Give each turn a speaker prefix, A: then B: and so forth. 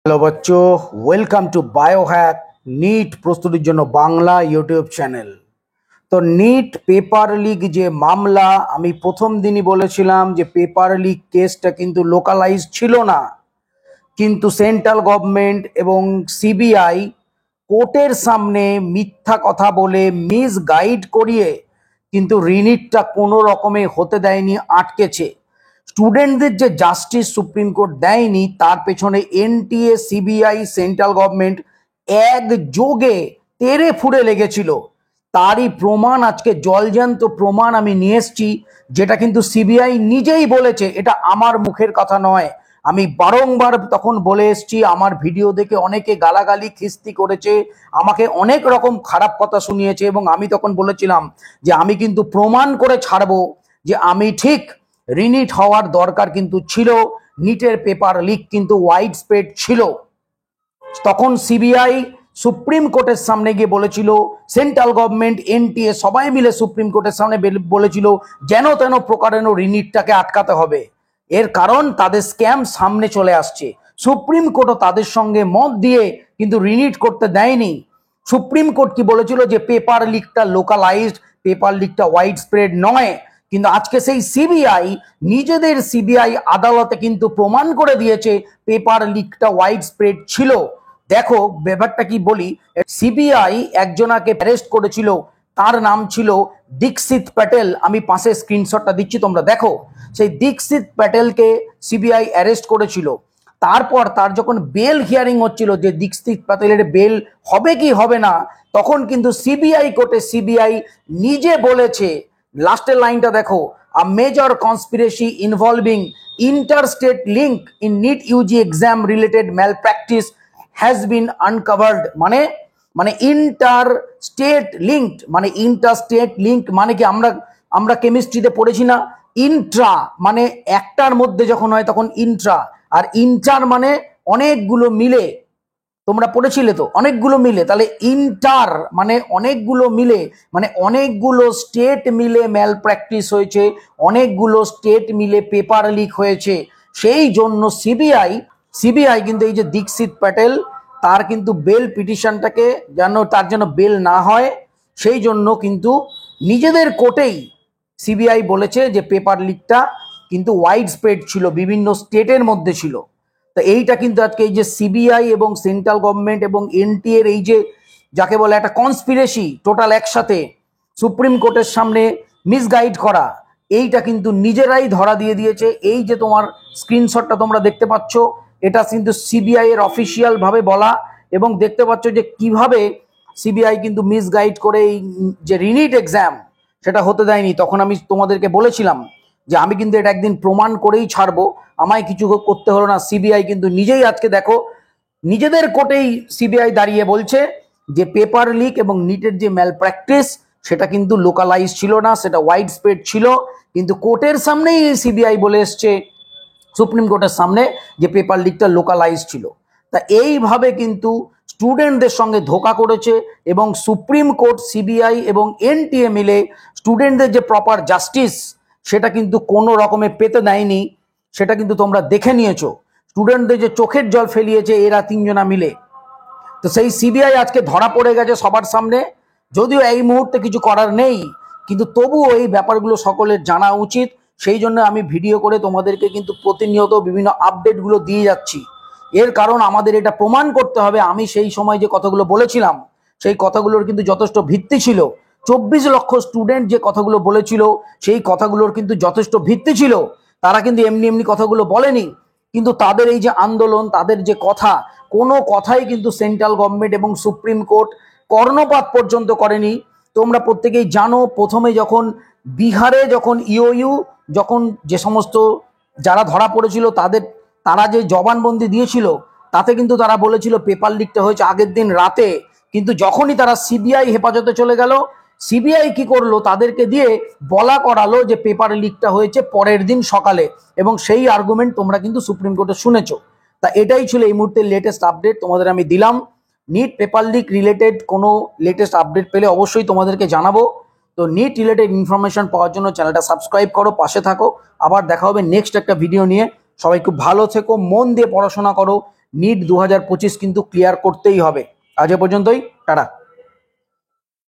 A: Hello বাচ্চো, welcome to Biohack NEET প্রস্তুতির জন্য বাংলা ইউটিউব চ্যানেল। তো নিট পেপার লিক যে মামলা, আমি প্রথম দিনই বলেছিলাম যে পেপার লিক কেসটা কিন্তু লোকালাইজ ছিল না, কিন্তু সেন্ট্রাল গভর্নমেন্ট এবং সিবিআই কোর্টের সামনে মিথ্যা কথা বলে মিসগাইড করিয়ে কিন্তু রিনিটটা কোনো রকমে হতে দেয়নি, আটকেছে। স্টুডেন্টদের যে জাস্টিস সুপ্রিম কোর্ট দেয়নি, তার পেছনে এনটিএ, সিবিআই, সেন্ট্রাল গভর্নমেন্ট একযোগে তেড়ে ফুড়ে লেগেছিল। তারই প্রমাণ, আজকে জলজ্যান্ত প্রমাণ আমি নিয়ে এসছি, যেটা কিন্তু সিবিআই নিজেই বলেছে, এটা আমার মুখের কথা নয়। আমি বারংবার তখন বলে এসছি, আমার ভিডিও দেখে অনেকে গালাগালি খিস্তি করেছে, আমাকে অনেক রকম খারাপ কথা শুনিয়েছে, এবং আমি তখন বলেছিলাম যে আমি কিন্তু প্রমাণ করে ছাড়বো যে আমি ঠিক। রিনিট হওয়ার দরকার কিন্তু ছিল, নিটের পেপার লিক কিন্তু ওয়াইড স্প্রেড ছিল। তখন সিবিআই সুপ্রিম কোর্টের সামনে গিয়ে বলেছিল, সেন্ট্রাল গভর্নমেন্ট, এনটিএ সবাই মিলে সুপ্রিম কোর্টের সামনে বলেছিল যেন তেন প্রকারেণ রিনিটটাকে আটকাতে হবে। এর কারণ তাদের স্ক্যাম সামনে চলে আসছে। সুপ্রিম কোর্টও তাদের সঙ্গে মত দিয়ে কিন্তু রিনিট করতে দেয়নি। সুপ্রিম কোর্ট কি বলেছিল যে পেপার লিকটা লোকালাইজড, পেপার লিকটা ওয়াইড স্প্রেড নয়। কিন্তু আজকে সেই সিবিআই নিজেদের সিবিআই আদালতে কিন্তু প্রমাণ করে দিয়েছে পেপার লিকটা ওয়াইড স্প্রেড ছিল। দেখো ব্যাপারটা কি বলি। সিবিআই একজনাকে অ্যারেস্ট করেছিল, তার নাম ছিল দীক্ষিত প্যাটেল। আমি পাশে স্ক্রিনশটটা দিচ্ছি, তোমরা দেখো। সেই দীক্ষিত প্যাটেলকে সিবিআই অ্যারেস্ট করেছিল। তারপর তার যখন বেল হিয়ারিং হচ্ছিল যে দীক্ষিত প্যাটেলের বেল হবে কি হবে না, তখন কিন্তু সিবিআই কোর্টে সিবিআই নিজে বলেছে, লাস্টের লাইনটা দেখো, a major conspiracy involving interstate link in NEET UG exam related malpractice has been uncovered. মানে ইন্টার স্টেট লিঙ্কড, মানে ইন্টারস্টেট লিঙ্ক মানে কি, আমরা কেমিস্ট্রিতে পড়েছি না, ইন্ট্রা মানে একটার মধ্যে যখন হয় তখন ইন্ট্রা, আর ইন্টার মানে অনেকগুলো মিলে, তোমরা পড়েছিলে তো, অনেকগুলো মিলে। তাহলে ইন্টার মানে অনেকগুলো মিলে, মানে অনেকগুলো স্টেট মিলে ম্যাল প্র্যাকটিস হয়েছে, অনেকগুলো স্টেট মিলে পেপার লিক হয়েছে। সেই জন্য সিবিআই কিন্তু এই যে দীক্ষিত প্যাটেল, তার কিন্তু বেল পিটিশনটাকে তার যেন বেল না হয়, সেই জন্য কিন্তু নিজেদের কোর্টেই সিবিআই বলেছে যে পেপার লিকটা কিন্তু ওয়াইড স্প্রেড ছিল, বিভিন্ন স্টেটের মধ্যে ছিল। তো এইটা কিন্তু আজকে এই যে সিবিআই এবং সেন্ট্রাল গভর্নমেন্ট এবং এনটিএর এই যে যাকে বলে একটা কনস্পিরেসি, টোটাল একসাথে সুপ্রিম কোর্টের সামনে মিসগাইড করা, এইটা কিন্তু নিজেরাই ধরা দিয়ে দিয়েছে। এই যে তোমার স্ক্রিনশটটা তোমরা দেখতে পাচ্ছ, এটা কিন্তু সিবিআই এর অফিসিয়াল ভাবে বলা, এবং দেখতে পাচ্ছ যে কিভাবে সিবিআই কিন্তু মিসগাইড করে এই যে রিনিট এক্সাম সেটা হতে দেয়নি। তখন আমি তোমাদেরকে বলেছিলাম যে আমি কিন্তু এটা একদিন প্রমাণ করেই ছাড়বো, আমায় কিছু করতে হলো না। সিবিআই কিন্তু নিজেই আজকে দেখো, নিজেদের কোর্টেই সিবিআই দাঁড়িয়ে বলছে যে পেপার লিক এবং নিটের যে ম্যাল প্র্যাকটিস সেটা কিন্তু লোকালাইজ ছিল না, সেটা ওয়াইড স্প্রেড ছিল। কিন্তু কোর্টের সামনেই সিবিআই বলে এসছে, সুপ্রিম কোর্টের সামনে, যে পেপার লিকটা লোকালাইজ ছিল। তা এইভাবে কিন্তু স্টুডেন্টদের সঙ্গে ধোঁকা করেছে, এবং সুপ্রিম কোর্ট, সিবিআই এবং এনটিএ মিলে স্টুডেন্টদের যে প্রপার জাস্টিস সেটা কিন্তু কোনো রকমে পেতে দেয়নি। সেটা কিন্তু তোমরা দেখে নিয়েছো, স্টুডেন্টদের যে চোখের জল ফেলিয়েছে এরা তিনজনা মিলে। তো সেই সিবিআই আজকে ধরা পড়ে গেছে সবার সামনে। যদিও এই মুহূর্তে কিছু করার নেই, কিন্তু তবুও এই ব্যাপারগুলো সকলের জানা উচিত। সেই জন্য আমি ভিডিও করে তোমাদেরকে কিন্তু প্রতিনিয়ত বিভিন্ন আপডেটগুলো দিয়ে যাচ্ছি। এর কারণ আমাদের এটা প্রমাণ করতে হবে আমি সেই সময় যে কথাগুলো বলেছিলাম সেই কথাগুলোর কিন্তু যথেষ্ট ভিত্তি ছিল। 24 লক্ষ স্টুডেন্ট যে কথাগুলো বলেছিল সেই কথাগুলোর কিন্তু যথেষ্ট ভিত্তি ছিল। তারা কিন্তু এমনি এমনি কথাগুলো বলেনি, কিন্তু তাদের এই যে আন্দোলন, তাদের যে কথা, কোনো কথাই কিন্তু সেন্ট্রাল গভর্নমেন্ট এবং সুপ্রিম কোর্ট কর্ণপাত পর্যন্ত করেনি। তোমরা প্রত্যেকেই জানো, প্রথমে যখন বিহারে যখন ইউইউ যখন যে সমস্ত যারা ধরা পড়েছিল তারা যে জবানবন্দি দিয়েছিল, তাতে কিন্তু তারা বলেছিল পেপার লিকটা হয়েছে আগের দিন রাতে। কিন্তু যখনই তারা সিবিআই হেফাজতে চলে গেল, সিবিআই কি করলো, তাদেরকে দিয়ে বলা করালো যে পেপার লিকটা হয়েছে পরের দিন সকালে, এবং সেই আর্গুমেন্ট তোমরা কিন্তু সুপ্রিম কোর্টে শুনেছো। তা এটাই ছিল এই মুহূর্তে লেটেস্ট আপডেট তোমাদের আমি দিলাম। নিট পেপার লিক রিলেটেড কোনো লেটেস্ট আপডেট পেলে অবশ্যই তোমাদেরকে জানাবো। তো নিট রিলেটেড ইনফরমেশন পাওয়ার জন্য চ্যানেলটা সাবস্ক্রাইব করো, পাশে থাকো। আবার দেখা হবে নেক্সট একটা ভিডিও নিয়ে। সবাই খুব ভালো থেকো, মন দিয়ে পড়াশোনা করো, নিট 2025 কিন্তু ক্লিয়ার করতেই হবে। আজ এ পর্যন্তই, টাটা।